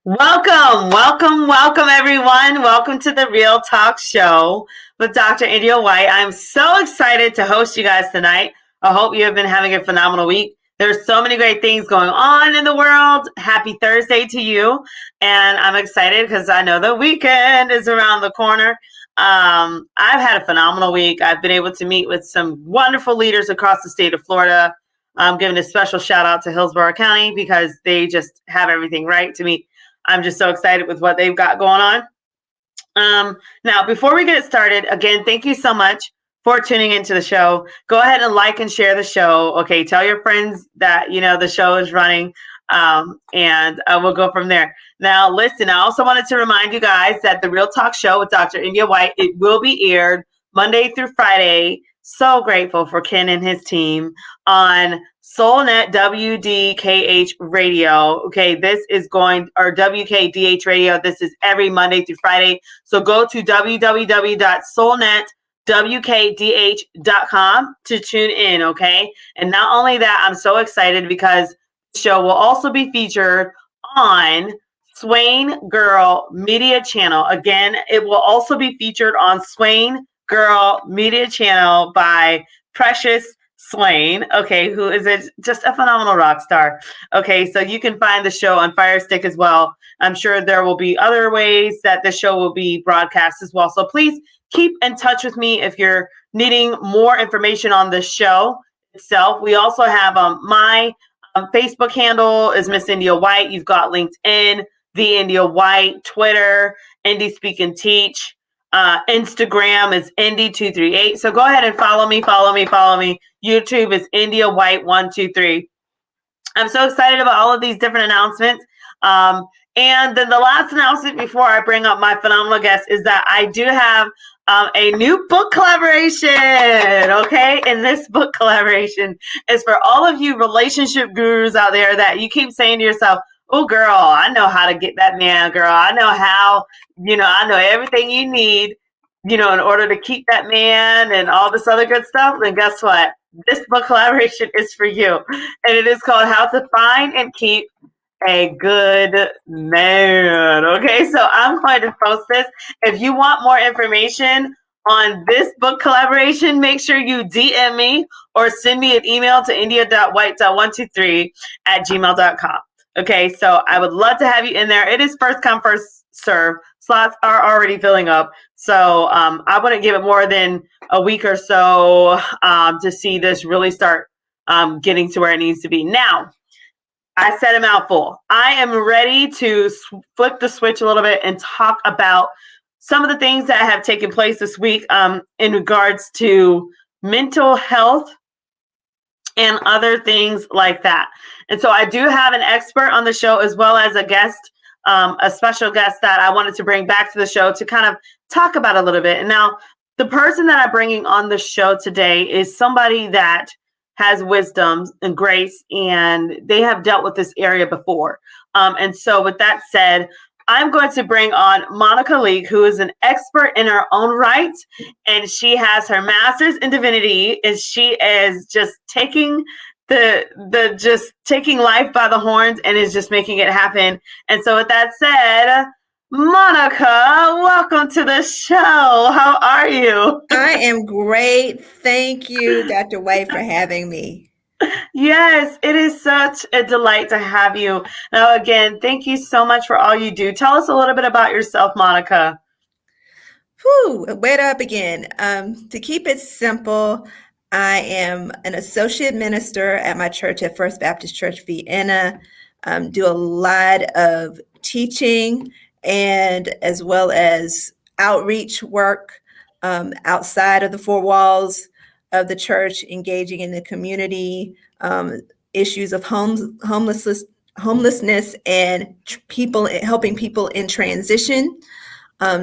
Welcome, everyone. Welcome to the Real Talk Show with Dr. India White. I'm so excited to host you guys tonight. I hope you have been having a phenomenal week. There's so many great things going on in the world. Happy Thursday to you. And I'm excited because I know the weekend is around the corner. I've had a phenomenal week. I've been able to meet with some wonderful leaders across the state of Florida. I'm giving a special shout out to Hillsborough County because they just have everything right to me. I'm just so excited with what they've got going on. Now, before we get started, again, thank you so much for tuning into the show. Go ahead and like and share the show. Okay, tell your friends that the show is running, and we'll go from there. Now, listen, I also wanted to remind you guys that the Real Talk Show with Dr. India White, it will be aired Monday through Friday. So grateful for Ken and his team on SoulNet WDKH Radio. Okay, this is or WKDH Radio. This is every Monday through Friday. So go to www.soulnetwkdh.com to tune in, okay? And not only that, I'm so excited because the show will also be featured on Swain Girl Media Channel. Again, it will also be featured on Swain Girl Media Channel by Precious Swain, okay, who is just a phenomenal rock star. Okay, so you can find the show on Fire Stick as well. I'm sure there will be other ways that the show will be broadcast as well. So please keep in touch with me if you're needing more information on the show itself. We also have my Facebook handle is Miss India White. You've got LinkedIn, The India White, Twitter, Indie Speak and Teach. Instagram is Indy238. So go ahead and follow me. YouTube is India White 123. I'm so excited about all of these different announcements. And then the last announcement before I bring up my phenomenal guest is that I do have a new book collaboration. Okay. And this book collaboration is for all of you relationship gurus out there that you keep saying to yourself, oh, girl, I know how to get that man, girl. I know how, I know everything you need, in order to keep that man and all this other good stuff. Then guess what? This book collaboration is for you. And it is called How to Find and Keep a Good Man. Okay, so I'm going to post this. If you want more information on this book collaboration, make sure you DM me or send me an email to india.white.123@gmail.com. Okay, so I would love to have you in there. It is first come, first serve. Slots are already filling up. So I wouldn't give it more than a week or so to see this really start getting to where it needs to be. Now, I said a mouthful. I am ready to flip the switch a little bit and talk about some of the things that have taken place this week in regards to mental health and other things like that. And so I do have an expert on the show as well as a guest, a special guest that I wanted to bring back to the show to kind of talk about a little bit. And now the person that I'm bringing on the show today is somebody that has wisdom and grace, and they have dealt with this area before. And so with that said, I'm going to bring on Monica Leek, who is an expert in her own right, and she has her master's in divinity, and she is just taking taking life by the horns and is just making it happen. And so with that said, Monica, welcome to the show. How are you? I am great. Thank you, Dr. White, for having me. Yes, it is such a delight to have you. Now, again, thank you so much for all you do. Tell us a little bit about yourself, Monica. Where do I begin? To keep it simple, I am an associate minister at my church at First Baptist Church, Vienna. Do a lot of teaching and as well as outreach work outside of the four walls of the church, engaging in the community, issues of homelessness, and helping people in transition.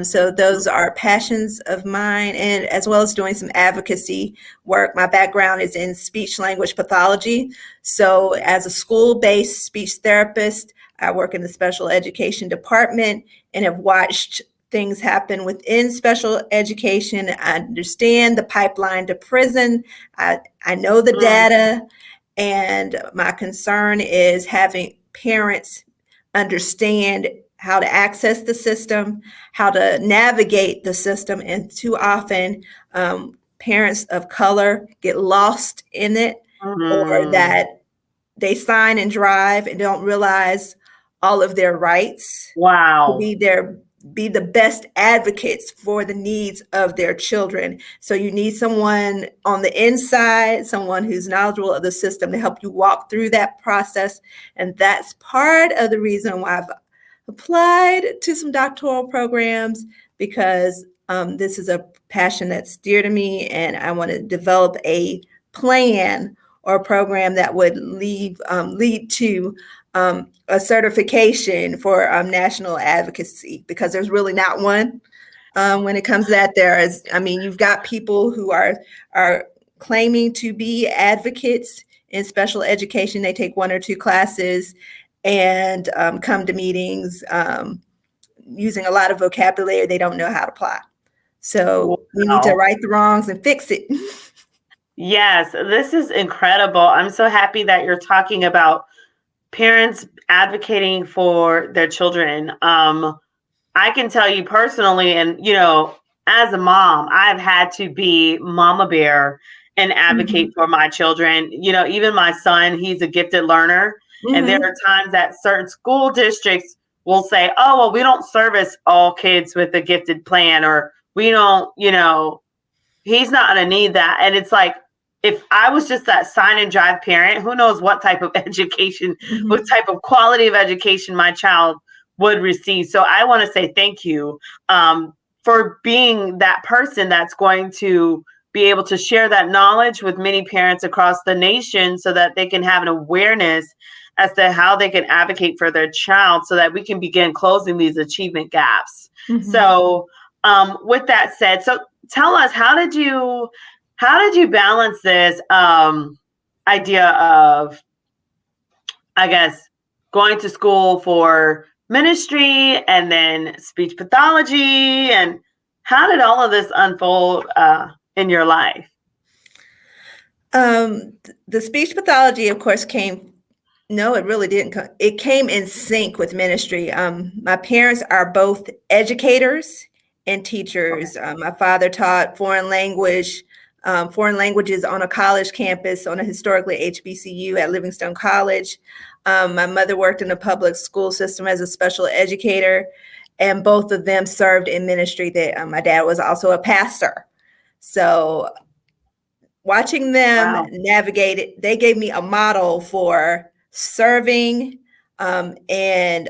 So those are passions of mine, and as well as doing some advocacy work. My background is in speech language pathology. So as a school-based speech therapist, I work in the special education department and have watched things happen within special education. I understand the pipeline to prison. I know the data, and my concern is having parents understand how to access the system, how to navigate the system. And too often, parents of color get lost in it, or Mhm. that they sign and drive and don't realize all of their rights to Wow. be the best advocates for the needs of their children. So you need someone on the inside, someone who's knowledgeable of the system to help you walk through that process. And that's part of the reason why I've applied to some doctoral programs, because this is a passion that's dear to me, and I want to develop a plan or a program that would lead to a certification for national advocacy, because there's really not one. When it comes to that, you've got people who are claiming to be advocates in special education. They take one or two classes and come to meetings using a lot of vocabulary they don't know how to apply. So we need to Wow. right the wrongs and fix it. Yes, this is incredible. I'm so happy that you're talking about parents advocating for their children. I can tell you personally, and as a mom, I've had to be mama bear and advocate Mhm. for my children. Even my son, he's a gifted learner. And there Mhm. are times that certain school districts will say, oh, well, we don't service all kids with a gifted plan, or we don't, he's not going to need that. And it's like, if I was just that sign and drive parent, who knows what type of education, what Mhm. type of quality of education my child would receive. So I want to say thank you for being that person that's going to be able to share that knowledge with many parents across the nation, so that they can have an awareness as to how they can advocate for their child, so that we can begin closing these achievement gaps. Mhm. So with that said, so tell us, how did you balance this idea of, I guess, going to school for ministry and then speech pathology, and how did all of this unfold in your life? The speech pathology, of course, came. No, it really didn't come. It came in sync with ministry. My parents are both educators and Okay. teachers. My father taught foreign languages on a college campus, on a historically HBCU at Livingstone College. My mother worked in the public school system as a special educator, and both of them served in ministry. My dad was also a pastor. So watching them Wow. navigate it, they gave me a model for serving and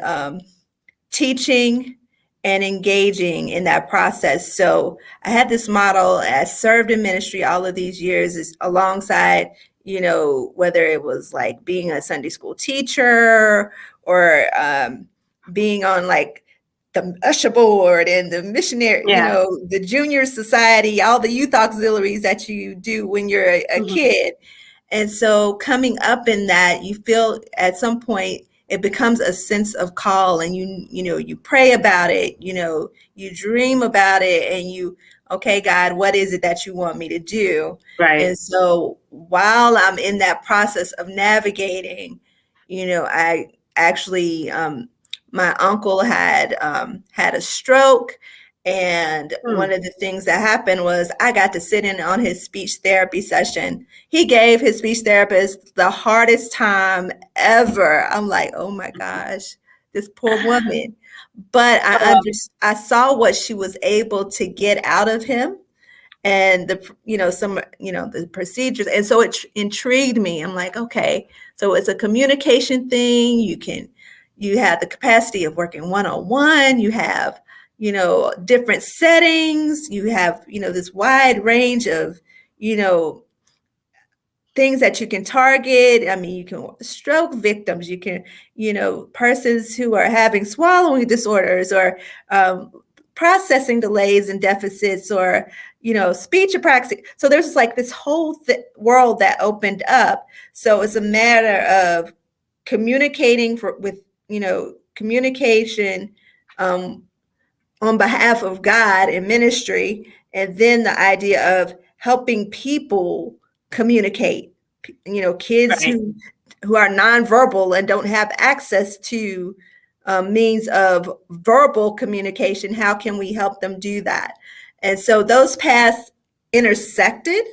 teaching and engaging in that process. So I had this model. I served in ministry all of these years alongside, whether it was like being a Sunday school teacher, or being on like the usher board and the missionary, Yeah. the junior society, all the youth auxiliaries that you do when you're a Mhm. kid. And so coming up in that, you feel at some point it becomes a sense of call, and you pray about it, you dream about it, and okay, God, what is it that you want me to do? Right. And so while I'm in that process of navigating, I actually my uncle had a stroke, and one Hmm. of the things that happened was I got to sit in on his speech therapy session. He gave his speech therapist the hardest time ever. I'm like, oh my gosh, this poor woman. But I saw what she was able to get out of him, and the procedures, and so it intrigued me. I'm like, okay, so it's a communication thing. You have the capacity of working one-on-one. You have different settings. You have this wide range of you know things that you can target. I mean, you can stroke victims, you can, persons who are having swallowing disorders, or um, processing delays and deficits, or, speech apraxia. So there's like this whole world that opened up. So it's a matter of communicating communication um, on behalf of God and ministry, and then the idea of helping people communicate. Kids Right. who are nonverbal and don't have access to means of verbal communication, how can we help them do that? And so those paths intersected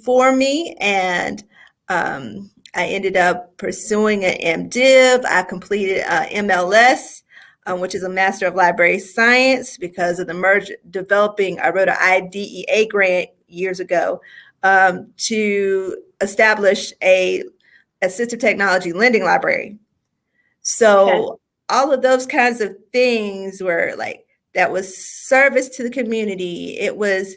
for me, and I ended up pursuing an MDiv. I completed MLS, which is a Master of Library Science, because of the merge developing. I wrote an IDEA grant years ago to establish a assistive technology lending library. Okay. So all of those kinds of things were like, that was service to the community. It was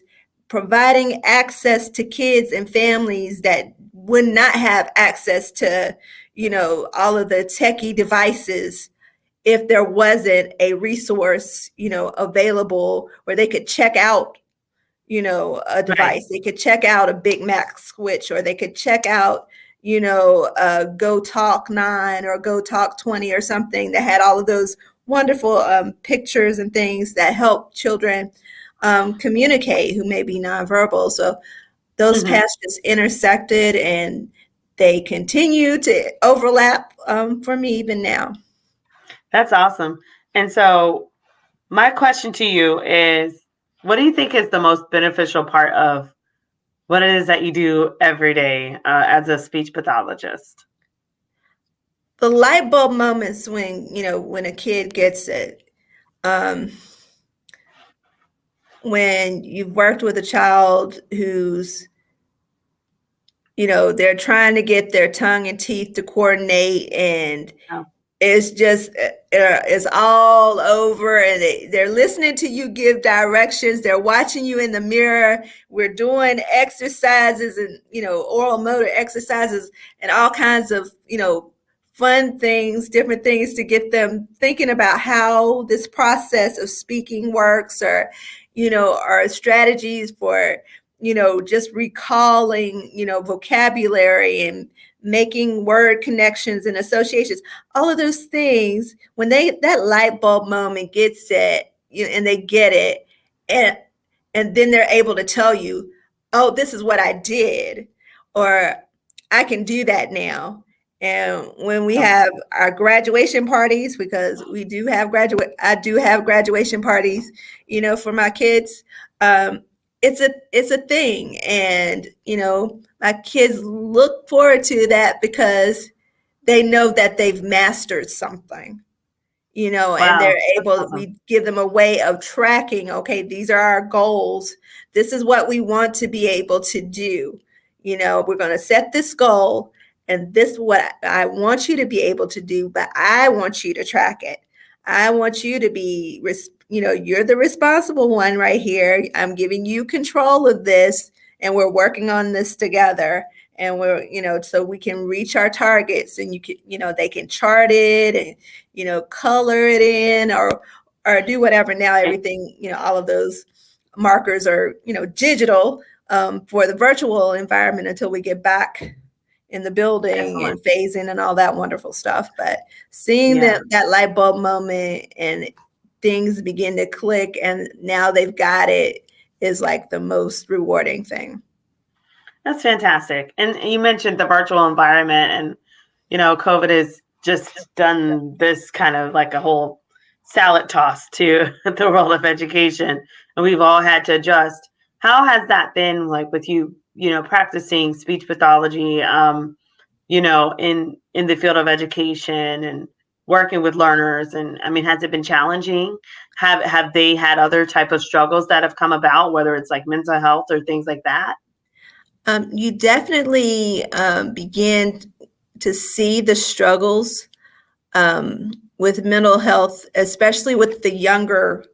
providing access to kids and families that would not have access to, all of the techie devices if there wasn't a resource, available where they could check out, a Right. device. They could check out a Big Mac switch, or they could check out, Go Talk 9 or Go Talk 20 or something that had all of those wonderful pictures and things that help children communicate who may be nonverbal. So those Hmm. paths just intersected, and they continue to overlap for me even now. That's awesome. And so, my question to you is, what do you think is the most beneficial part of what it is that you do every day as a speech pathologist? The light bulb moments when, when a kid gets it. Um, when you've worked with a child who's, they're trying to get their tongue and teeth to coordinate, and Oh, it's just it's all over, and they're listening to you give directions. They're watching you in the mirror. We're doing exercises and oral motor exercises and all kinds of fun things, different things to get them thinking about how this process of speaking works, or strategies for just recalling vocabulary and making word connections and associations. All of those things, when that light bulb moment gets set, and they get it, and then they're able to tell you, oh, this is what I did, or I can do that now. And when we oh, have our graduation parties, because I do have graduation parties, for my kids. It's a thing, and my kids look forward to that because they know that they've mastered something, and wow, they're that's able, awesome. we give them a way of tracking, okay, these are our goals. This is what we want to be able to do. We're going to set this goal, and this is what I want you to be able to do, but I want you to track it. I want you to be, you're the responsible one right here. I'm giving you control of this, and we're working on this together. And we're, so we can reach our targets, and they can chart it and color it in, or do whatever. Now Right. everything, all of those markers are, digital for the virtual environment until we get back in the building Excellent. and phasing and all that wonderful stuff. But seeing Yeah. that light bulb moment and things begin to click, and now they've got it, is like the most rewarding thing. That's fantastic. And you mentioned the virtual environment, and COVID has just done this kind of like a whole salad toss to the world of education, and we've all had to adjust. How has that been like with you, practicing speech pathology, in the field of education and working with learners? And I mean, has it been challenging? Have they had other type of struggles that have come about, whether it's like mental health or things like that? You definitely begin to see the struggles with mental health, especially with the younger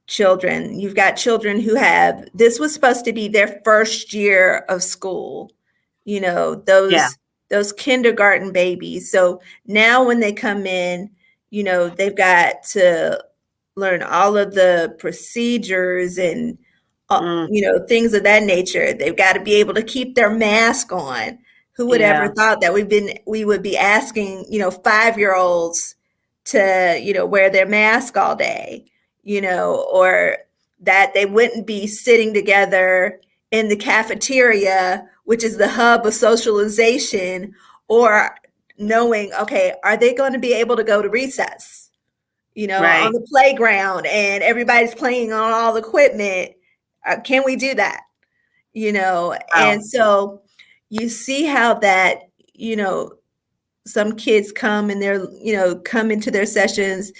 children. You've got children who have, this was supposed to be their first year of school, Yeah. those kindergarten babies. So now when they come in, they've got to learn all of the procedures and Mm, things of that nature. They've got to be able to keep their mask on. Who would ever yeah. thought that we would be asking 5-year-olds to wear their mask all day, or that they wouldn't be sitting together in the cafeteria, which is the hub of socialization, or knowing, okay, are they going to be able to go to recess, on Right. the playground and everybody's playing on all the equipment? Can we do that? Wow. And so you see how that, some kids come and they're, come into their sessions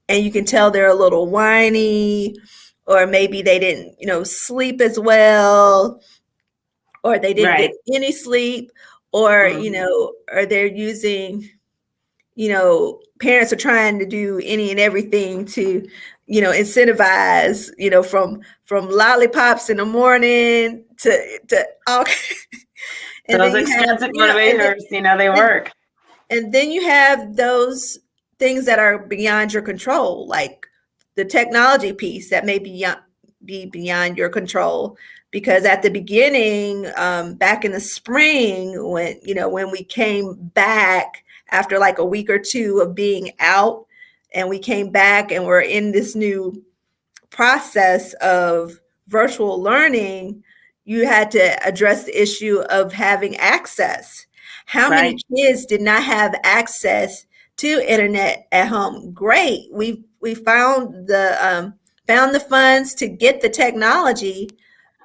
and you can tell they're a little whiny, or maybe they didn't, sleep as well, or they didn't get Right. any sleep, or, Mhm. or they're using, parents are trying to do any and everything to, incentivize, from lollipops in the morning to all. And Those then you have, extrinsic motivators, they then work. and then you have those things that are beyond your control, like the technology piece that may be beyond your control. Because at the beginning, back in the spring, when we came back after like a week or two of being out, and we came back and we're in this new process of virtual learning, you had to address the issue of having access. How many Right. kids did not have access to internet at home? Great, we found the funds to get the technology,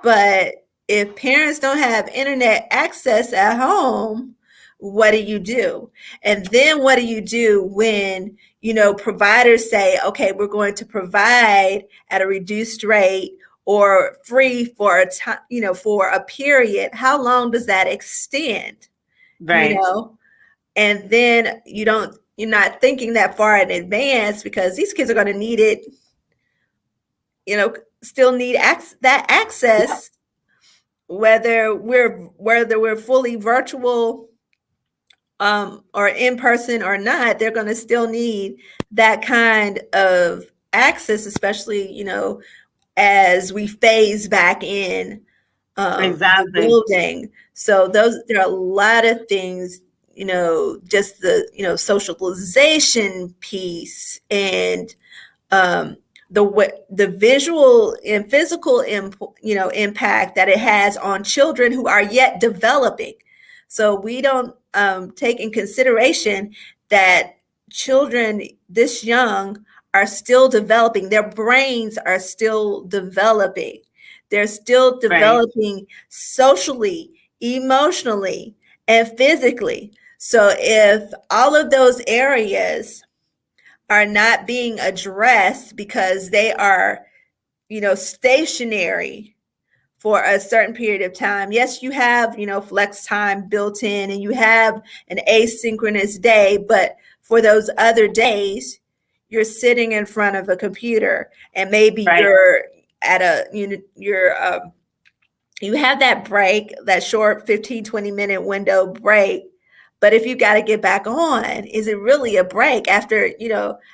but if parents don't have internet access at home, what do you do? And then what do you do when, providers say, okay, we're going to provide at a reduced rate or free for a time, for a period? How long does that extend? You Right. know, and then you're not thinking that far in advance, because these kids are going to need it, still need that Yep. access, whether we're fully virtual, or in person or not. They're going to still need that kind of access, especially, as we phase back in, the Exactly. building. So there are a lot of things, just the, socialization piece, and um, the visual and physical impact that it has on children who are yet developing. So we don't take in consideration that children this young are still developing. Their brains are still developing. They're still Right. developing socially, emotionally, and physically. So if all of those areas are not being addressed because they are, stationary for a certain period of time. Yes, you have, flex time built in, and you have an asynchronous day, but for those other days, you're sitting in front of a computer, and maybe Right. you're at a, you have that break, that short 15-20 minute window break. But if you got to get back on, is it really a break after,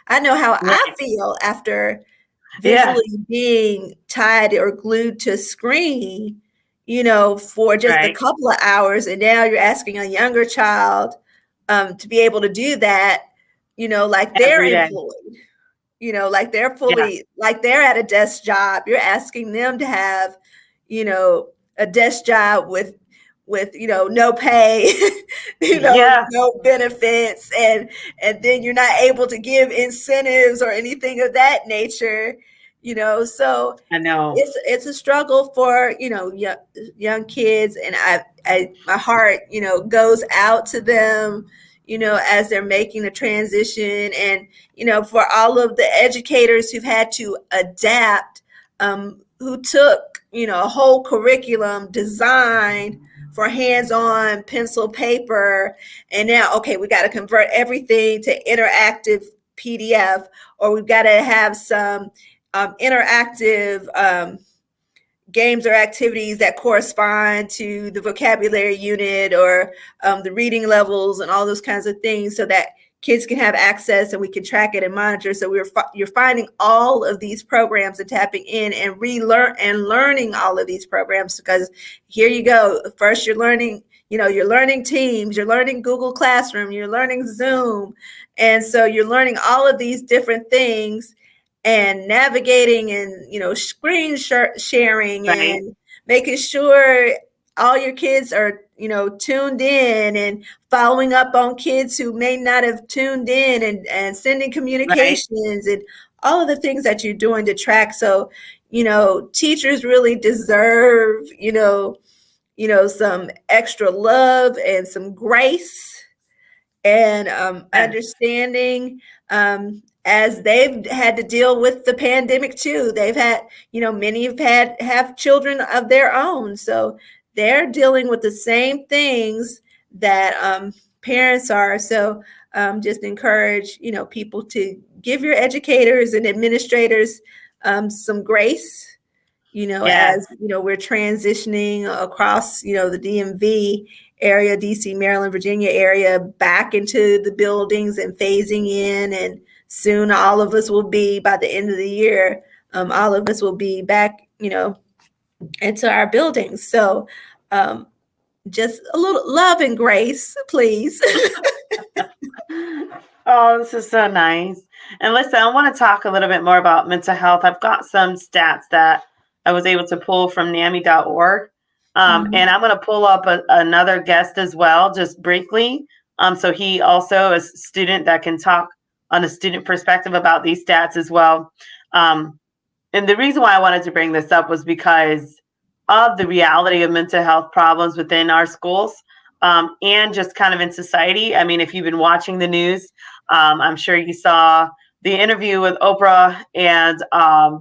I know how I Right. feel after Yes. visually being tied or glued to screen, for just a Right. couple of hours. And now you're asking a younger child to be able to do that, like they're Every day. employed, like they're Yeah. fully, like they're at a desk job. You're asking them to have, you know, a desk job with no pay, Yeah. no benefits, and then you're not able to give incentives or anything of that nature. So I know. it's a struggle for young kids, and I my heart goes out to them, as they're making the transition, and for all of the educators who've had to adapt, who took a whole curriculum designed for hands-on pencil paper, and now, okay, we got to convert everything to interactive PDF, or we've got to have some interactive games or activities that correspond to the vocabulary unit, or the reading levels and all those kinds of things, so that kids can have access and we can track it and monitor. So you're finding all of these programs and tapping in and relearn and learning all of these programs, because here you go. First, you're learning, you're learning Teams, you're learning Google Classroom, you're learning Zoom. And so you're learning all of these different things, and navigating, and screen sharing, Right. and making sure all your kids are, tuned in and following up on kids who may not have tuned in, and sending Right. communications and all of the things that you're doing to track. So, teachers really deserve, some extra love and some grace and Yes. understanding, as they've had to deal with the pandemic too. They've had, many have children of their own, so they're dealing with the same things that parents are. So just encourage, people to give your educators and administrators some grace, Yes. as we're transitioning across, the DMV area, DC, Maryland, Virginia area, back into the buildings and phasing in. And soon all of us will be, by the end of the year, all of us will be back, into our buildings. So just a little love and grace, please. Oh, this is so nice. And listen, I want to talk a little bit more about mental health. I've got some stats that I was able to pull from NAMI.org. And I'm going to pull up another guest as well, just briefly. So he also is a student that can talk on a student perspective about these stats as well. Um, and the reason why I wanted to bring this up was because of the reality of mental health problems within our schools, and just kind of in society. I mean, if you've been watching the news, I'm sure you saw the interview with Oprah and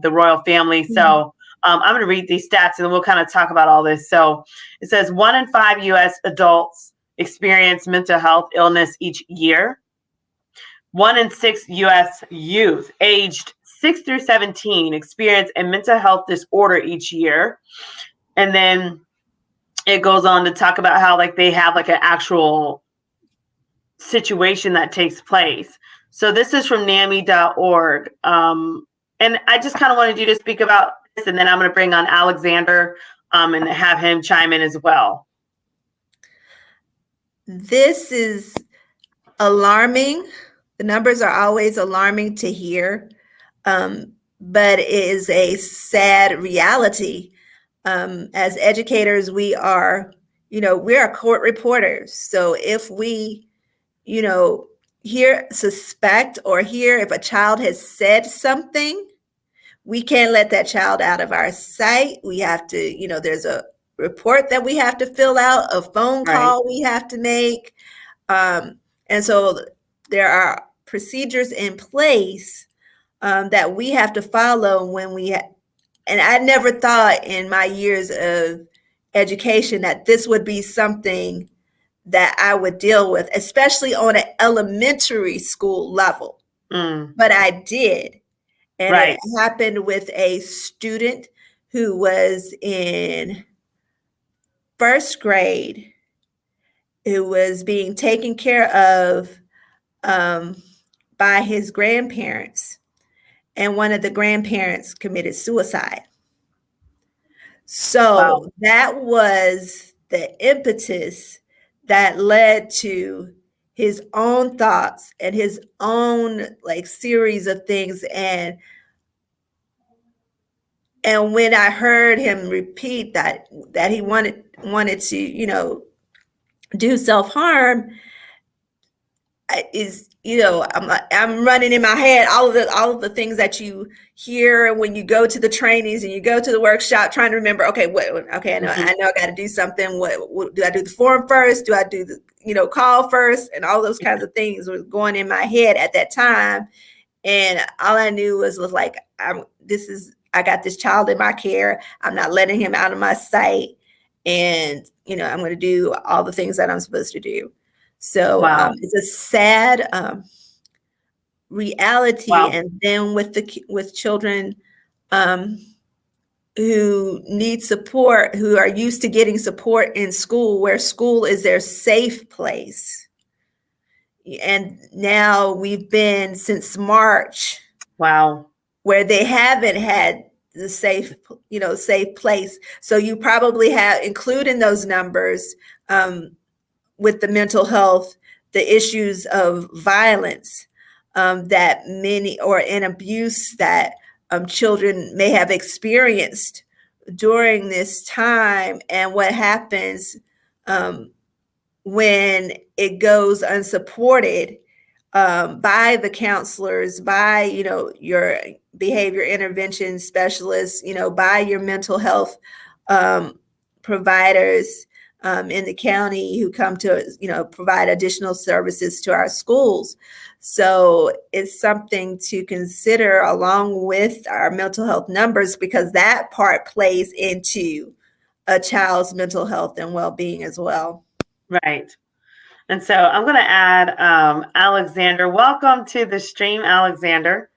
the royal family. So I'm going to read these stats and then we'll kind of talk about all this. So it says 1 in 5 US adults experience mental health illness each year. 1 in 6 US youth aged 6 through 17 experience a mental health disorder each year. And then it goes on to talk about how like they have like an actual situation that takes place. So this is from NAMI.org. And I just kind of wanted you to speak about this, and then I'm going to bring on Alexander and have him chime in as well. This is alarming. The numbers are always alarming to hear, but it is a sad reality. As educators, we are court reporters. So if we, suspect or hear if a child has said something, we can't let that child out of our sight. We have to, there's a report that we have to fill out, a phone Right. call we have to make. And so there are procedures in place that we have to follow when and I never thought in my years of education that this would be something that I would deal with, especially on an elementary school level. But I did. And it Right. happened with a student who was in first grade, who was being taken care of by his grandparents. And one of the grandparents committed suicide. Wow. So that was the impetus that led to his own thoughts and his own like series of things. And when I heard him repeat that he wanted to, do self-harm, I'm running in my head all of the things that you hear when you go to the trainings and you go to the workshop, trying to remember, okay, okay, I know I got to do something. What do I do? The form first? Do I do the call first? And all those kinds of things were going in my head at that time. And all I knew was like, I got this child in my care. I'm not letting him out of my sight. And, I'm going to do all the things that I'm supposed to do. So Wow. it's a sad reality. Wow. And then with children who need support, who are used to getting support in school, where school is their safe place. And now we've been since March. Wow. Where they haven't had the safe place. So you probably have included in those numbers with the mental health, the issues of violence that many, or an abuse that children may have experienced during this time and what happens um, when it goes unsupported by the counselors, by your behavior intervention specialists, by your mental health um, providers in the county who come to provide additional services to our schools. So it's something to consider along with our mental health numbers, because that part plays into a child's mental health and well-being as well. Right. And so I'm going to add Alexander. Welcome to the stream, Alexander.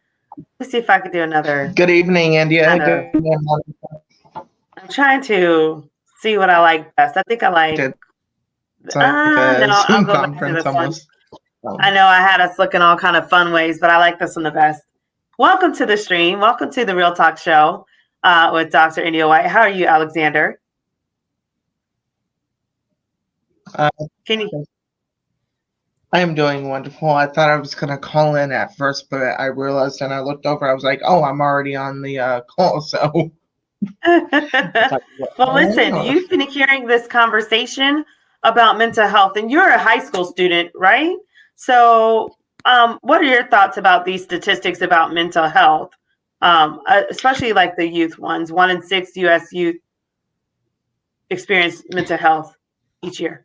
Let's see if I could do another. Good evening, India. Good evening, I'm trying to see what I like best. I think I like. It's like no, I'll Zoom go back to conference this almost. one. I know I had us looking all kind of fun ways, but I like this one the best. Welcome to the stream. Welcome to the Real Talk Show with Dr. India White. How are you, Alexander? Can you? I am doing wonderful. I thought I was going to call in at first, but I realized and I looked over. I was like, oh, I'm already on the call. So, well, listen, you've been hearing this conversation about mental health, and you're a high school student, right? So, what are your thoughts about these statistics about mental health, especially like the youth ones? 1 in 6 U.S. youth experience mental health each year.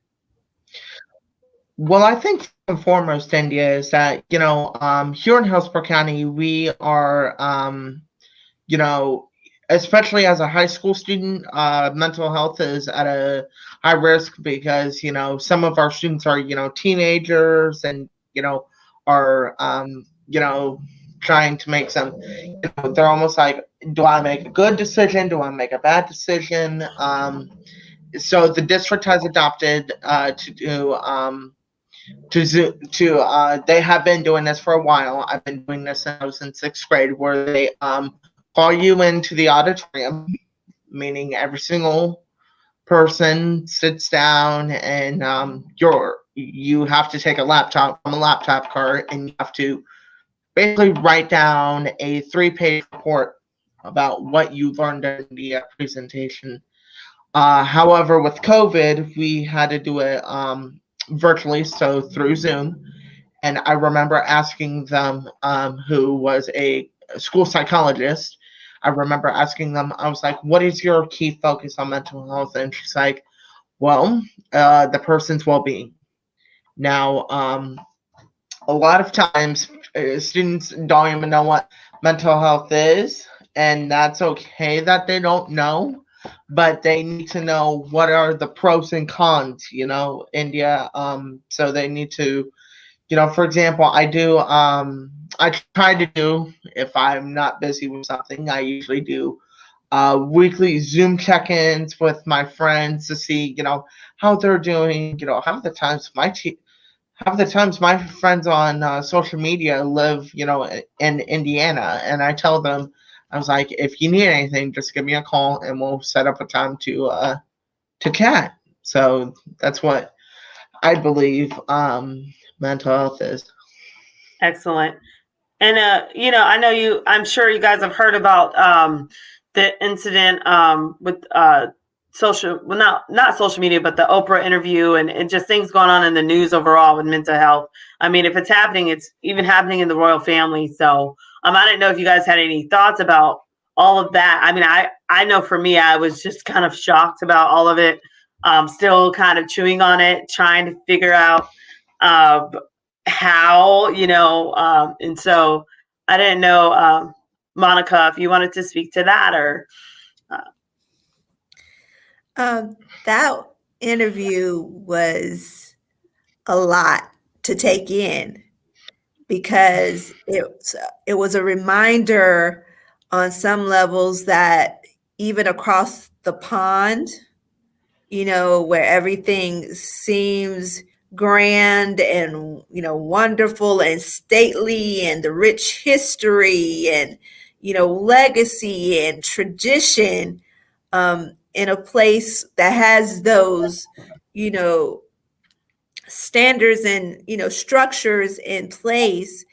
Well, I think first and foremost, India, is that, here in Hillsborough County, we are, especially as a high school student, mental health is at a high risk because, some of our students are, teenagers and, are, trying to make some, they're almost like, do I make a good decision? Do I make a bad decision? So the district has adopted they have been doing this for a while. I've been doing this since I was in 6th grade, where they call you into the auditorium, meaning every single person sits down and you have to take a laptop from a laptop cart, and you have to basically write down a 3-page report about what you learned in the presentation. However, with COVID, we had to do it virtually, so through Zoom. And I remember asking them, who was a school psychologist, I remember asking them, I was like, what is your key focus on mental health? And she's like, well, the person's well-being. Now, a lot of times, students don't even know what mental health is, and that's okay that they don't know, but they need to know what are the pros and cons, India. So they need to, for example, I try to do, if I'm not busy with something, I usually do weekly Zoom check-ins with my friends to see, how they're doing. Half the times my friends on social media live, in Indiana, and I tell them, I was like, if you need anything, just give me a call and we'll set up a time to chat. So that's what I believe mental health is. Excellent. And I'm sure you guys have heard about the incident with not social media, but the Oprah interview and just things going on in the news overall with mental health. I mean, if it's happening, it's even happening in the royal family. So I didn't know if you guys had any thoughts about all of that. I mean, I know for me, I was just kind of shocked about all of it. Still kind of chewing on it, trying to figure out how, and so I didn't know, Monica, if you wanted to speak to that or. That interview was a lot to take in, because it was a reminder on some levels that even across the pond, where everything seems grand and wonderful and stately, and the rich history and legacy and tradition, in a place that has those standards and structures in place,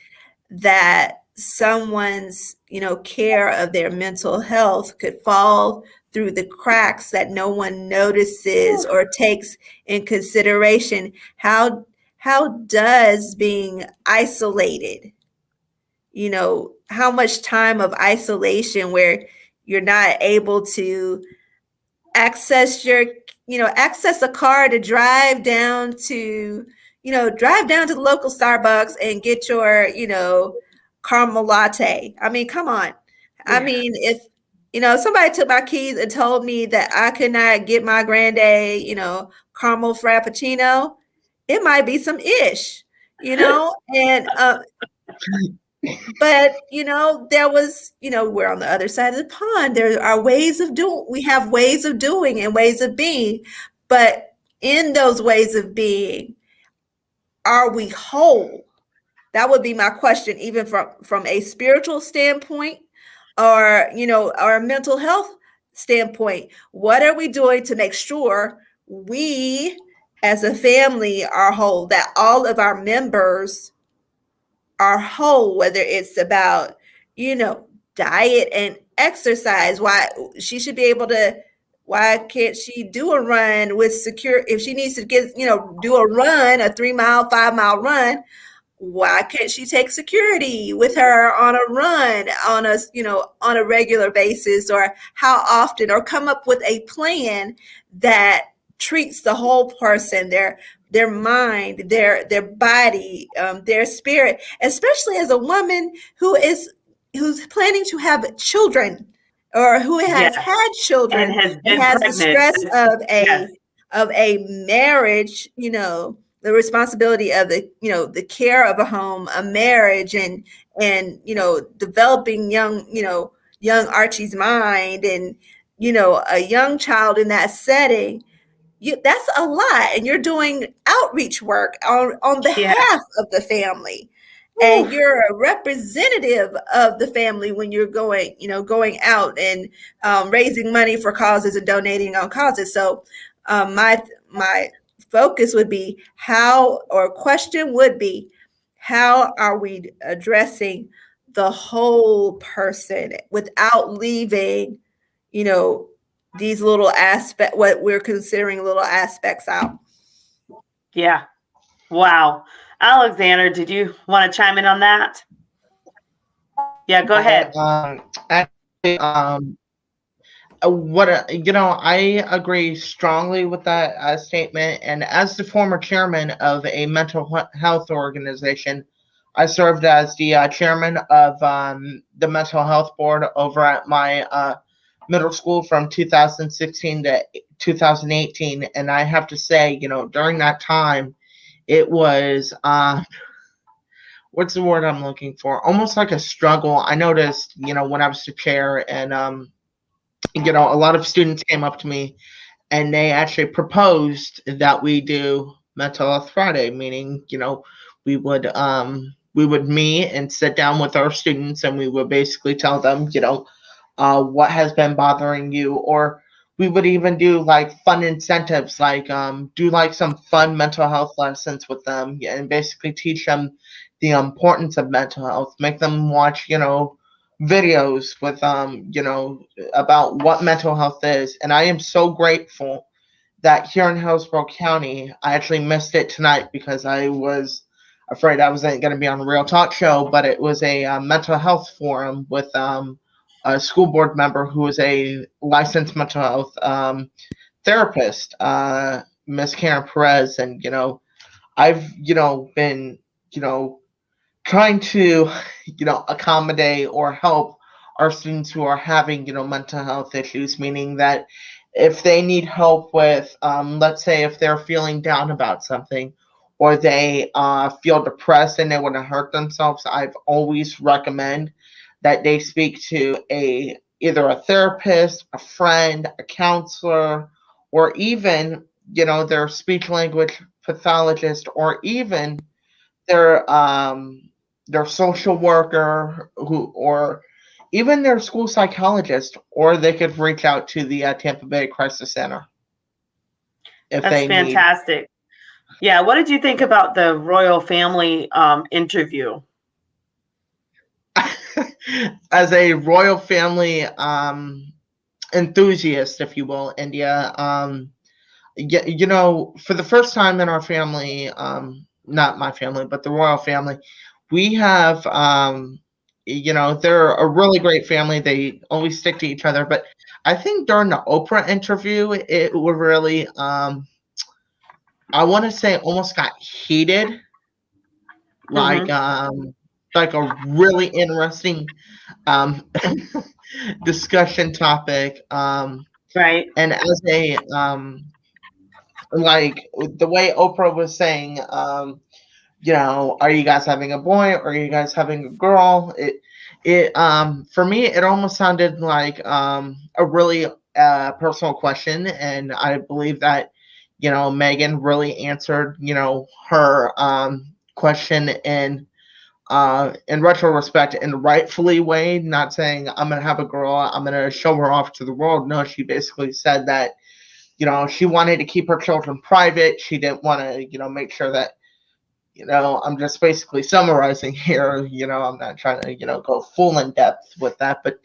that someone's care of their mental health could fall through the cracks that no one notices or takes in consideration. How does being isolated, how much time of isolation where you're not able to access access a car to drive down to the local Starbucks and get your, caramel latte. I mean, come on. I mean, if somebody took my keys and told me that I could not get my grande, caramel frappuccino, it might be some ish, and but there was, we're on the other side of the pond. There are we have ways of doing and ways of being, but in those ways of being, are we whole? That would be my question, even from a spiritual standpoint, or or a mental health standpoint. What are we doing to make sure we as a family are whole, that all of our members are whole, whether it's about, diet and exercise? Why can't she do a run with secure, if she needs to do a run, a 3 mile, 5 mile run? Why can't she take security with her on a run on a regular basis, or how often, or come up with a plan that treats the whole person, their mind, their body, their spirit, especially as a woman who's planning to have children, or who has Yes. had And children, has and been has the pregnant. stress of Yes. a marriage, the responsibility of the care of a home, a marriage, and developing young Archie's mind, and a young child in that setting. That's a lot, and you're doing outreach work on Yeah. behalf of the family, Whew. and you're a representative of the family when you're going out and raising money for causes and donating on causes. So my focus would be question would be, how are we addressing the whole person without leaving, these what we're considering little aspects out? Yeah. Wow. Alexander, did you want to chime in on that? Yeah, go ahead. Actually, I agree strongly with that statement. And as the former chairman of a mental health organization, I served as the chairman of the mental health board over at my middle school from 2016 to 2018. And I have to say, during that time, it was what's the word I'm looking for? Almost like a struggle. I noticed, when I was the chair, and a lot of students came up to me and they actually proposed that we do Mental Health Friday, meaning, we would meet and sit down with our students, and we would basically tell them, what has been bothering you, or we would even do like fun incentives, like do like some fun mental health lessons with them, and basically teach them the importance of mental health, make them watch, videos with about what mental health is. And I am so grateful that here in Hillsborough County, I actually missed it tonight because I was afraid I wasn't going to be on the Real Talk Show, but it was a mental health forum with a school board member who is a licensed mental health therapist, Miss Karen Perez. And, I've, been, trying to, accommodate or help our students who are having, mental health issues, meaning that if they need help with, let's say, if they're feeling down about something, or they feel depressed and they want to hurt themselves, I've always recommend that they speak to either a therapist, a friend, a counselor, or even, their speech language pathologist, or even their social worker, or even their school psychologist, or they could reach out to the Tampa Bay Crisis Center if That's they need. fantastic. Yeah. What did you think about the royal family interview? As a royal family enthusiast, if you will, India. You know, for the first time in our family, not my family, but the royal family, we have, you know, they're a really great family. They always stick to each other. But I think during the Oprah interview, it would really, I want to say, almost got heated, like, Mm-hmm. um, like a really interesting um, discussion topic. Right. And as a like the way Oprah was saying, you know, are you guys having a boy or are you guys having a girl? It for me it almost sounded like a really personal question, and I believe that, you know, Megan really answered, you know, her question in retrospect in the rightfully way, not saying I'm gonna have a girl, I'm gonna show her off to the world. No, she basically said that, you know, she wanted to keep her children private. She didn't want to, you know, make sure that, you know, I'm just basically summarizing here. You know, I'm not trying to, you know, go full in depth with that, but,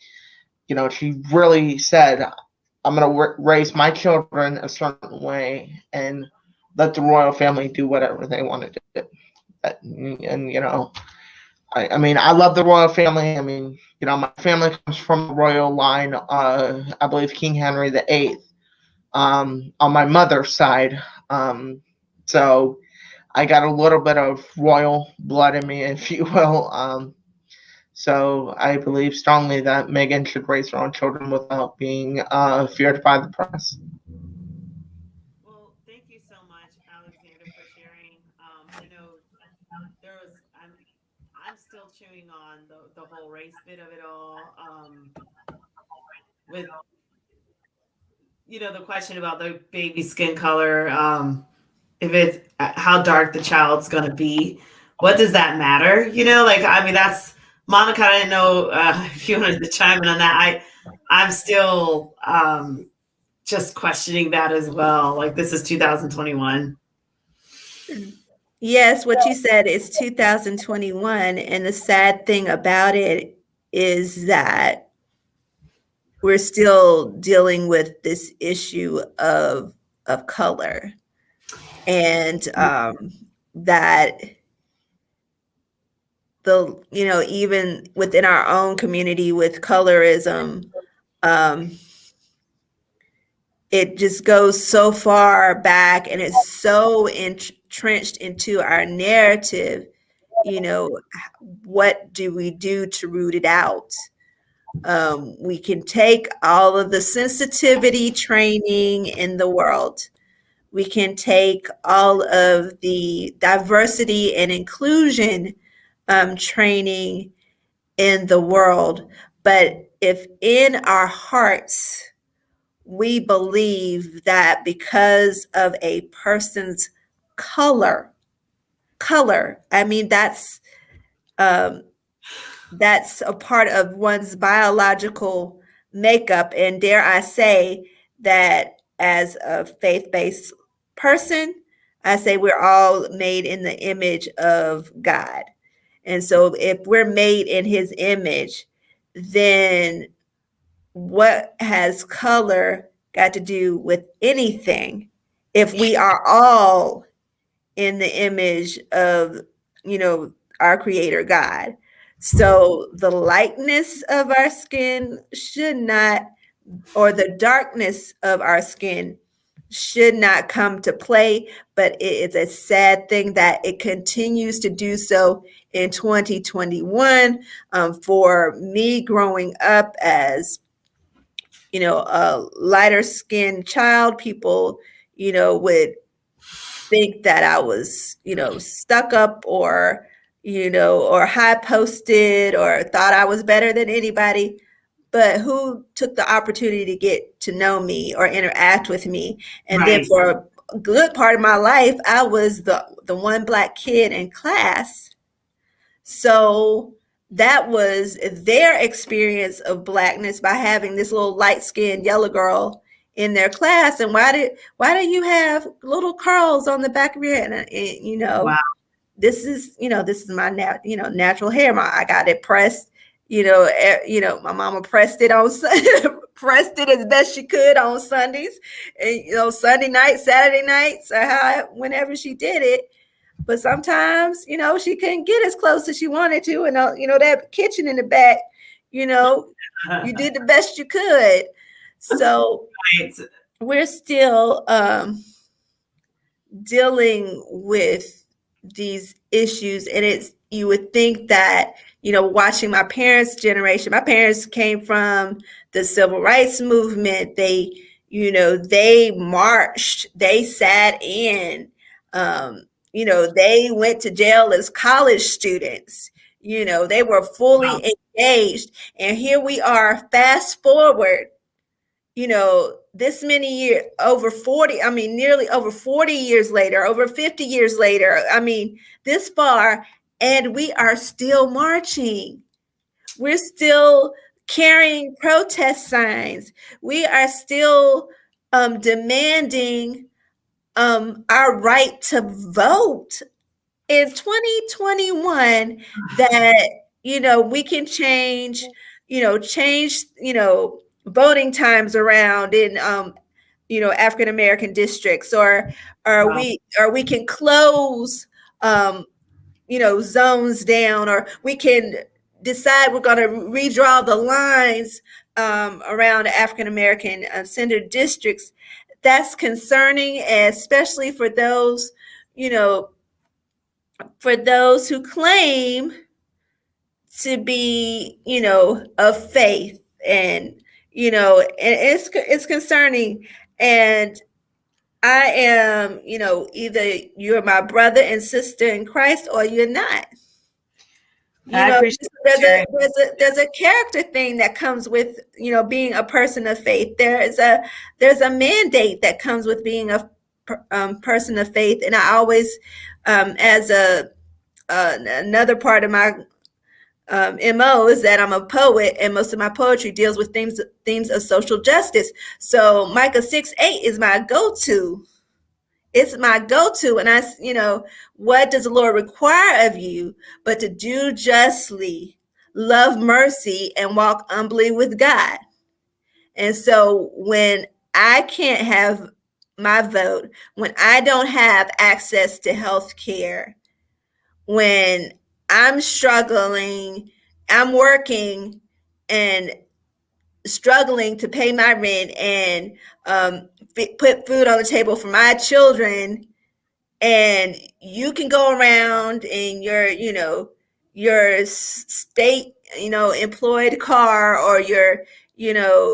you know, she really said, I'm going to raise my children a certain way and let the royal family do whatever they want to do. And, you know, I mean, I love the royal family. I mean, you know, my family comes from the royal line. I believe King Henry VIII, on my mother's side. So I got a little bit of royal blood in me, if you will. So I believe strongly that Megan should raise her own children without being feared by the press. Well, thank you so much, Alexander, for sharing. I know there was I'm still chewing on the whole race bit of it all. With the question about the baby skin color, if it's how dark the child's gonna be, what does that matter? Like, I mean, that's Monica. I didn't know if you wanted to chime in on that. I'm still just questioning that as well. Like, this is 2021. Yes, what you said is 2021, and the sad thing about it is that we're still dealing with this issue of color, and that even within our own community with colorism, um, it just goes so far back and it's so entrenched into our narrative. What do we do to root it out? We can take all of the sensitivity training in the world. We can take all of the diversity and inclusion training in the world. But if in our hearts we believe that because of a person's color, I mean, um, that's a part of one's biological makeup. And dare I say that as a faith-based person, I say we're all made in the image of God. And so if we're made in his image, then what has color got to do with anything if we are all in the image of, our creator God? So the lightness of our skin should not, or the darkness of our skin should not come to play, but it is a sad thing that it continues to do so in 2021. For me growing up as, a lighter skinned child, people, would think that I was, stuck up or, or high posted or thought I was better than anybody. But who took the opportunity to get to know me or interact with me? And then Right. for a good part of my life, I was the one Black kid in class. So that was their experience of Blackness by having this little light-skinned yellow girl in their class. And why do you have little curls on the back of your head? And Wow. this is my natural hair. I got it pressed. My mama pressed it on pressed it as best she could on Sundays, and Sunday night, Saturday nights, or whenever she did it. But sometimes, she couldn't get as close as she wanted to, and that kitchen in the back, you did the best you could. So Right. we're still dealing with these issues, and you would think that watching my parents' generation, my parents came from the civil rights movement. They marched, they sat in, they went to jail as college students. They were fully engaged, and here we are, fast forward this many years, over 40, nearly over 40 years later, over 50 years later, this far, and we are still marching. We're still carrying protest signs. We are still demanding our right to vote in 2021, that we can change voting times around in African American districts, or we can close zones down, or we can decide we're going to redraw the lines around African American centered districts. That's concerning, especially for those who claim to be, of faith, and it's concerning. And I am, either you're my brother and sister in Christ, or you're not. I appreciate There's a character thing that comes with being a person of faith. There's a mandate that comes with being a person of faith, and I always, as another part of my MO is that I'm a poet, and most of my poetry deals with themes of social justice. So Micah 6:8 is my go-to. It's my go-to. And what does the Lord require of you but to do justly, love mercy, and walk humbly with God? And so when I can't have my vote, when I don't have access to health care, when I'm struggling, I'm working and struggling to pay my rent and put food on the table for my children, and you can go around in your state employed car, or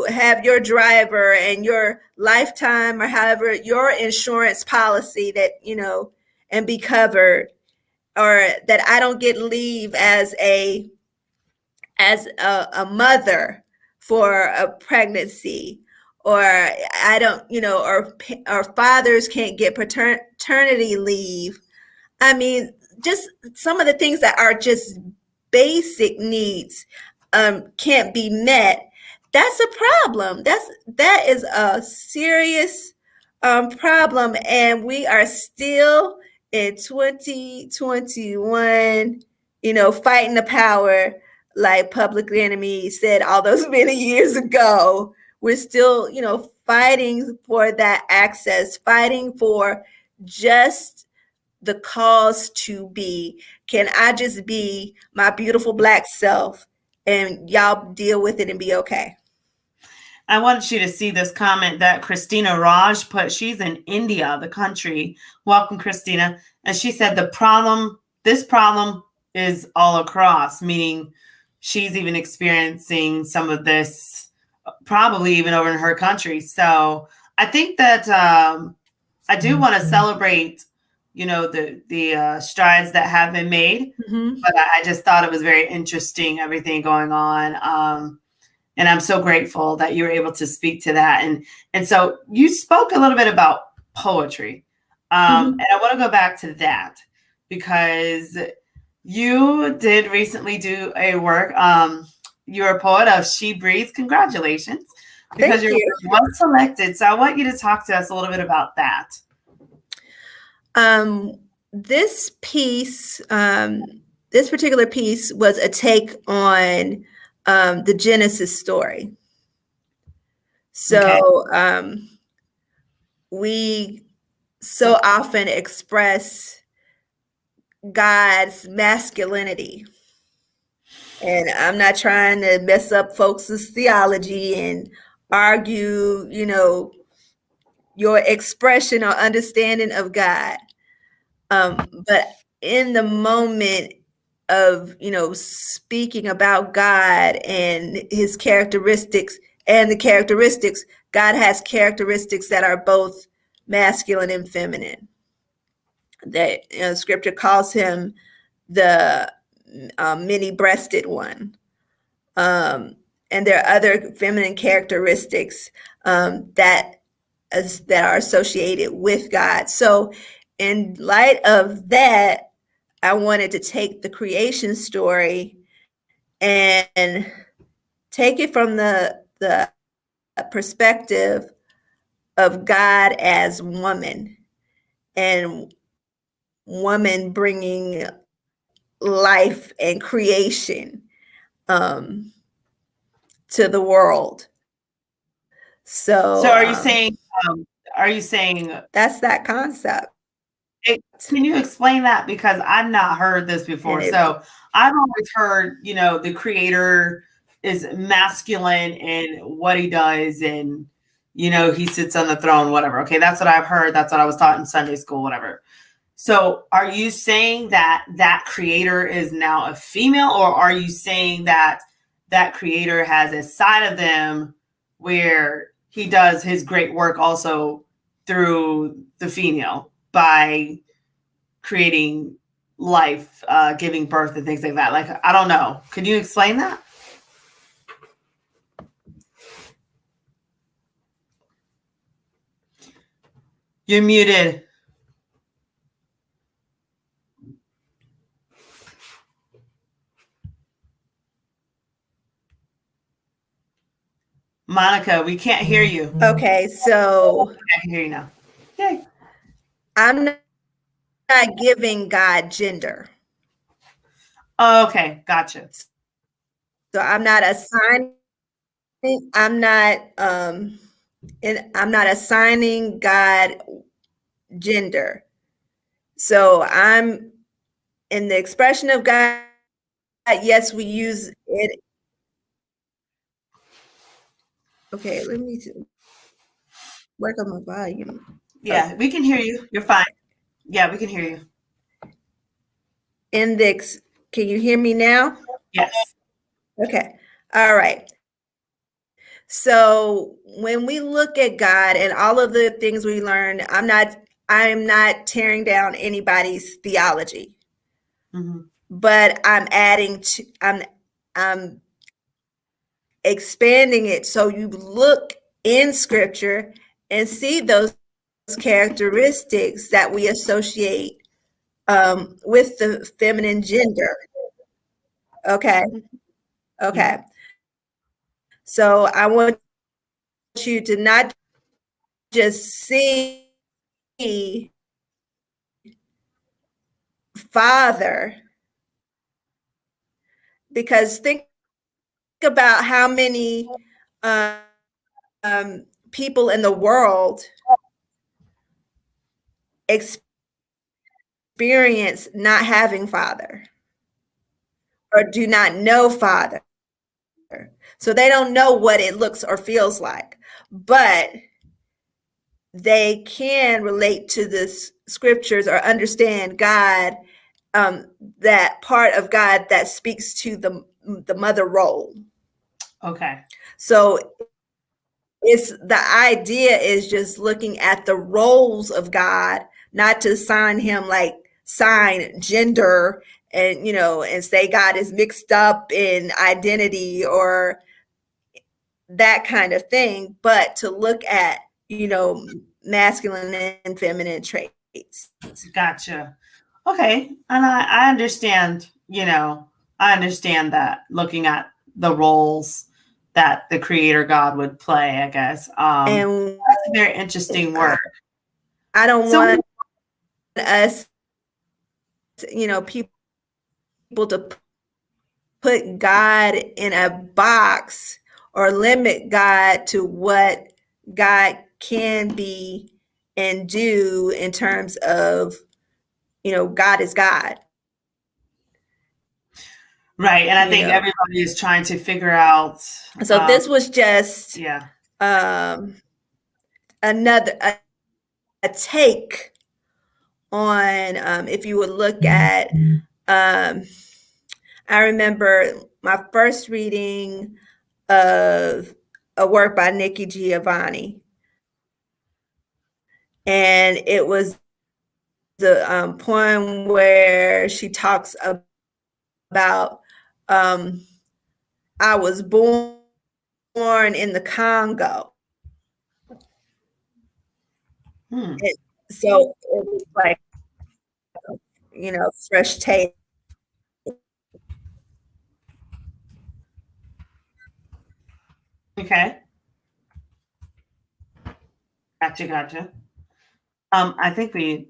have your driver and your lifetime, or however your insurance policy, that and be covered, or that I don't get leave as a mother for a pregnancy, or I don't, or fathers can't get paternity leave. Just some of the things that are just basic needs can't be met. That's a problem. That is a serious problem, and we are still in 2021, fighting the power, like Public Enemy said all those many years ago. We're still, fighting for that access, fighting for just the cause to be. Can I just be my beautiful Black self, and y'all deal with it and be okay? I wanted you to see this comment that Christina Raj put. She's in India, the country. Welcome, Christina. And she said this problem is all across, meaning she's even experiencing some of this, probably even over in her country. So I think that I do want to celebrate, the strides that have been made. Mm-hmm. But I just thought it was very interesting, everything going on. And I'm so grateful that you were able to speak to that. And so you spoke a little bit about poetry. And I want to go back to that, because you did recently do a work. You're a poet of She Breathes. Congratulations. Because Thank you. was selected. So I want you to talk to us a little bit about that. This piece, this particular piece was a take on the Genesis story. Okay. So we so often express God's masculinity. And I'm not trying to mess up folks' theology and argue, your expression or understanding of God. But in the moment of, speaking about God and his characteristics and the characteristics, God has characteristics that are both masculine and feminine. That scripture calls him the many-breasted one. And there are other feminine characteristics that are associated with God. So, in light of that, I wanted to take the creation story and take it from the perspective of God as woman, and woman bringing life and creation um, to the world. So So are you saying that's that concept. can you explain that? Because I've not heard this And before. it, So I've always heard, the creator is masculine in what he does and, he sits on the throne, whatever. Okay, that's what I've heard. That's what I was taught in Sunday school, whatever. So are you saying that that creator is now a female, or are you saying that that creator has a side of them where he does his great work also through the female by creating life, giving birth and things like that? Like, I don't know. Could you explain that? You're muted. Monica, we can't hear you. okay, so I can hear you now. Yay. I'm not giving God gender. Oh, okay, gotcha. So I'm not assigning. I'm not. And I'm not assigning God gender. So I'm in the expression of God. Yes, we use it. Okay, let me work on my volume. Yeah, Okay. we can hear you. You're fine. Yeah, we can hear you. Index. Can you hear me now? Yes. Okay. All right. So when we look at God and all of the things we learn, I'm not tearing down anybody's theology, but I'm expanding it so you look in scripture and see those characteristics that we associate with the feminine gender. Okay. Okay. So I want you to not just see father, because think about how many um, people in the world experience not having father or do not know father. So they don't know what it looks or feels like, but they can relate to the scriptures or understand God, that part of God that speaks to the mother role. Okay. So it's the idea is just looking at the roles of God, not to sign gender and say God is mixed up in identity or that kind of thing, but to look at, masculine and feminine traits. Gotcha. Okay. And I understand, I understand that looking at the roles that the creator God would play, I guess. And That's a very interesting word. I don't So want us, people to put God in a box or limit God to what God can be and do in terms of, God is God. Right. And I think everybody is trying to figure out. So this was just yeah. Another a take on, if you would look at, I remember my first reading of a work by Nikki Giovanni, and it was the poem where she talks about, I was born in the Congo. So it was like, fresh take. Okay. Gotcha. I think we,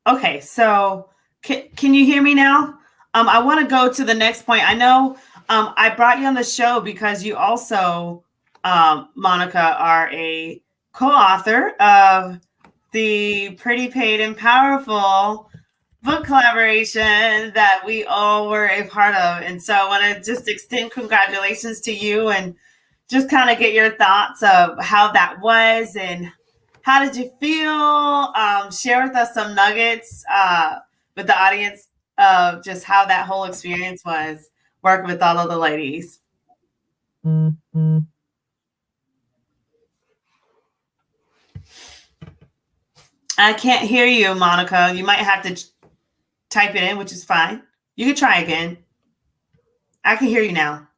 okay. So can you hear me now? I want to go to the next point. I know, I brought you on the show because you also, Monica, are a co-author of the Pretty Paid and Powerful book collaboration that we all were a part of. And so I want to just extend congratulations to you and just kind of get your thoughts of how that was and how did you feel? Share with us some nuggets with the audience of just how that whole experience was working with all of the ladies. I can't hear you, Monica. You might have to type it in, which is fine. You can try again. I can hear you now.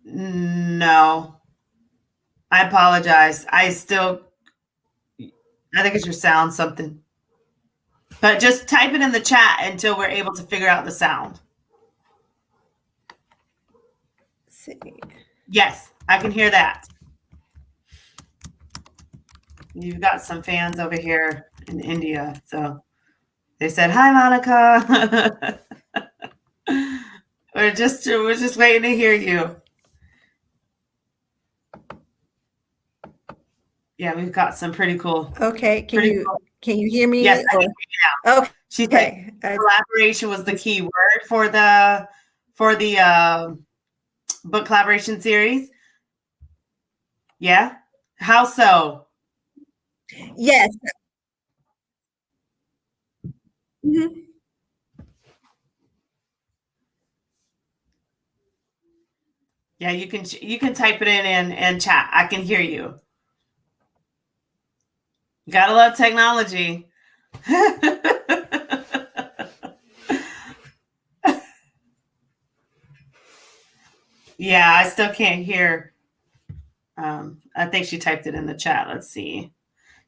No. I apologize. I think it's your sound something. But just type it in the chat until we're able to figure out the sound. Let's see. Yes, I can hear that. You've got some fans over here in India. So they said, hi, Monica. We're just waiting to hear you. Yeah, we've got some pretty cool. Okay, can you hear me? Yes, I can hear you now. Okay. She said collaboration was the key word for the book collaboration series. Yeah. How so? Yes. Mm-hmm. Yeah, you can type it in and chat. I can hear you. Gotta love technology. Yeah, I still can't hear. I think she typed it in the chat. Let's see.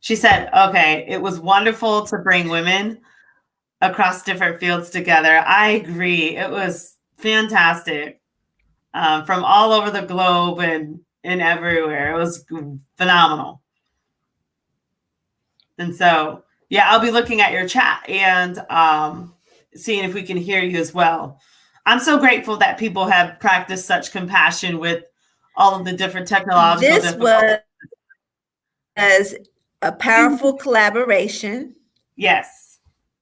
She said, okay, it was wonderful to bring women across different fields together. I agree. It was fantastic, from all over the globe and everywhere. It was phenomenal. And so, yeah, I'll be looking at your chat and seeing if we can hear you as well. I'm so grateful that people have practiced such compassion with all of the different technological difficulties. Was a powerful collaboration. Yes,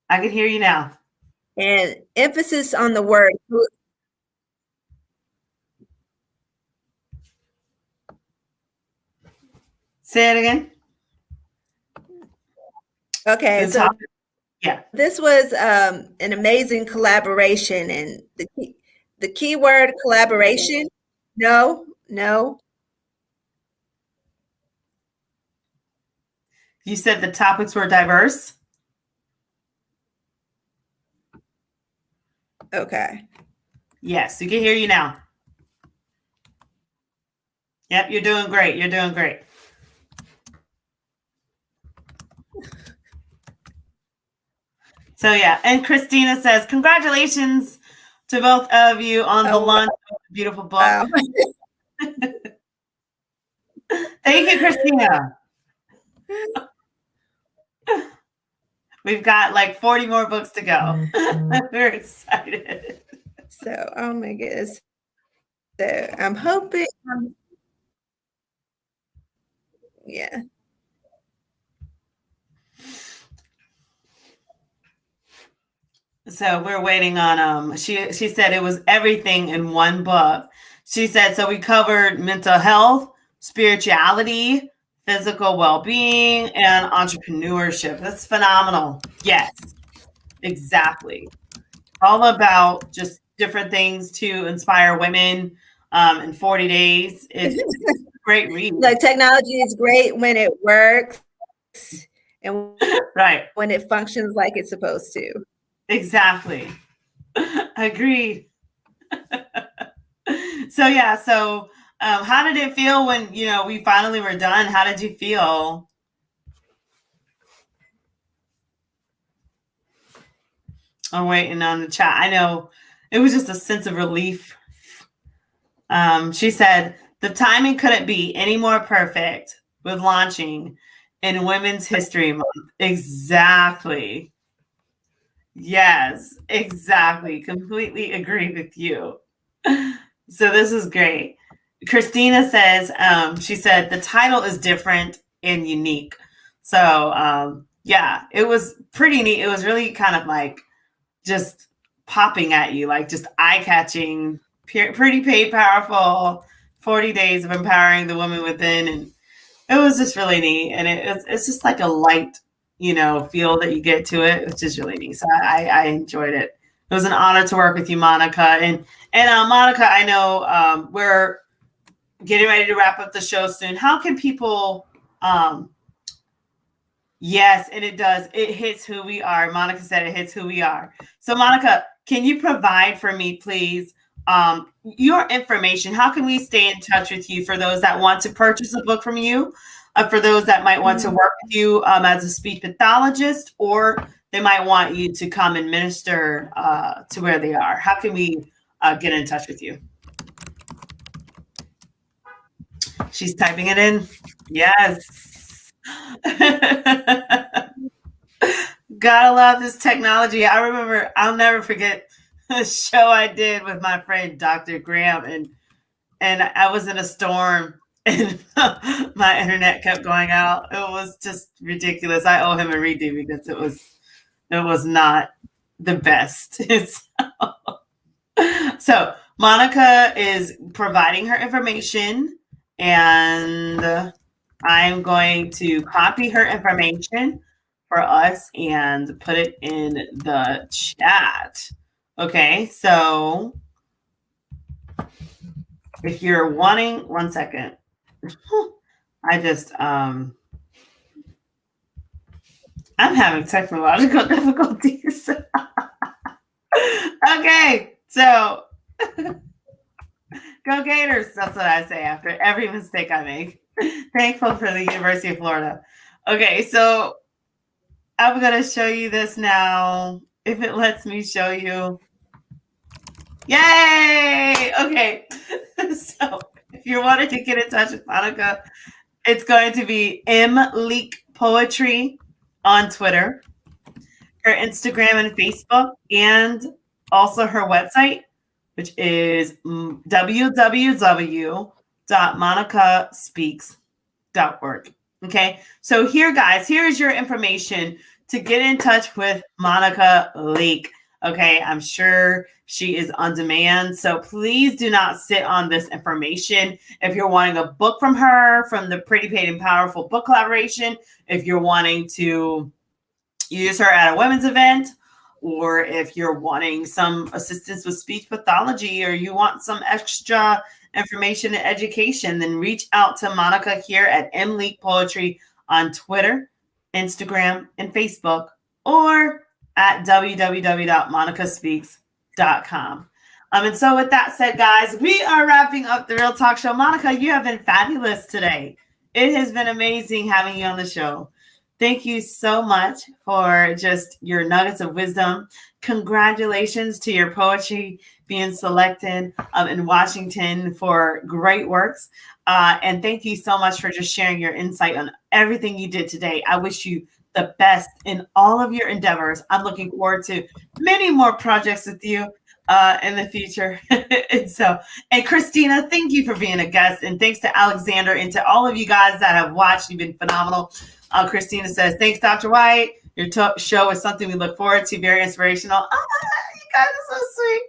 I can hear you now. And emphasis on the word. Say it again. Okay, so yeah, this was an amazing collaboration, and the key word collaboration. No. You said the topics were diverse. Okay. Yes, you can hear you now. Yep, you're doing great. You're doing great. So yeah, and Christina says, congratulations to both of you on the launch of the beautiful book. Wow. Thank you, Christina. We've got like 40 more books to go. We're excited. So, oh my goodness. So I'm hoping, yeah. So we're waiting on she said it was everything in one book. She said so we covered mental health, spirituality, physical well-being, and entrepreneurship. That's phenomenal. Yes, exactly. All about just different things to inspire women in 40 days. It's a great read. Like technology is great when it works and Right. when it functions like it's supposed to. Exactly. Agreed. So yeah, so how did it feel when we finally were done? How did you feel? I'm waiting on the chat. I know it was just a sense of relief. She said the timing couldn't be any more perfect with launching in Women's History Month. Exactly. Yes, exactly. Completely agree with you. So this is great. Christina says, she said the title is different and unique. So yeah, it was pretty neat. It was really kind of like just popping at you, like just eye-catching, pretty paid, powerful, 40 days of empowering the woman within. And it was just really neat. And it's just like a light, feel that you get to it, which is really neat. So I enjoyed it. It was an honor to work with you, Monica. And Monica, I know we're getting ready to wrap up the show soon. How can people yes, and it does. It hits who we are. Monica said it hits who we are. So, Monica, can you provide for me, please, your information? How can we stay in touch with you for those that want to purchase a book from you, for those that might want to work with you as a speech pathologist, or they might want you to come and minister to where they are? How can we get in touch with you? She's typing it in. Yes. Gotta love this technology. I remember, I'll never forget a show I did with my friend Dr. Graham, and I was in a storm and my internet kept going out. It was just ridiculous. I owe him a redo because it was not the best. So Monica is providing her information, and I'm going to copy her information for us and put it in the chat. Okay, so if you're wanting, one second. I just I'm having technological difficulties. Okay, so go Gators. That's what I say after every mistake I make. Thankful for the University of Florida. Okay, so I'm going to show you this now. If it lets me show you. Yay! Okay. So if you wanted to get in touch with Monica, it's going to be Leak Poetry on Twitter, her Instagram and Facebook, and also her website, which is www.monicaspeaks.org. Okay, so here, guys, here is your information to get in touch with Monica Leak. Okay, I'm sure she is on demand, so please do not sit on this information. If you're wanting a book from her, from the Pretty Paid and Powerful book collaboration, if you're wanting to use her at a women's event, or if you're wanting some assistance with speech pathology, or you want some extra information and education, then reach out to Monica here at Leak Poetry on Twitter, Instagram, and Facebook, or at www.monicaspeaks.com. And so with that said, guys, we are wrapping up the Real Talk Show. Monica, you have been fabulous today. It has been amazing having you on the show. Thank you so much for just your nuggets of wisdom. Congratulations to your poetry being selected in Washington for great works. And thank you so much for just sharing your insight on everything you did today. I wish you the best in all of your endeavors. I'm looking forward to many more projects with you in the future. And Christina, thank you for being a guest. And thanks to Alexander and to all of you guys that have watched. You've been phenomenal. Christina says, thanks, Dr. White. Your show is something we look forward to. Very inspirational. You guys are so sweet.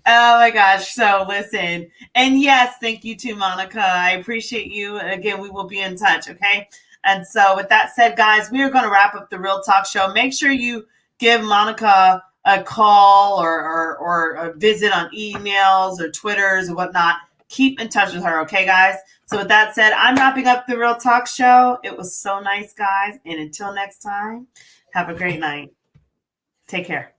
Oh my gosh. So listen. And yes, thank you too, Monica. I appreciate you. Again, we will be in touch. Okay. And so with that said, guys, we are going to wrap up the Real Talk Show. Make sure you give Monica a call or a visit on emails or Twitters or whatnot. Keep in touch with her. Okay, guys. So with that said, I'm wrapping up the Real Talk Show. It was so nice, guys. And until next time, have a great night. Take care.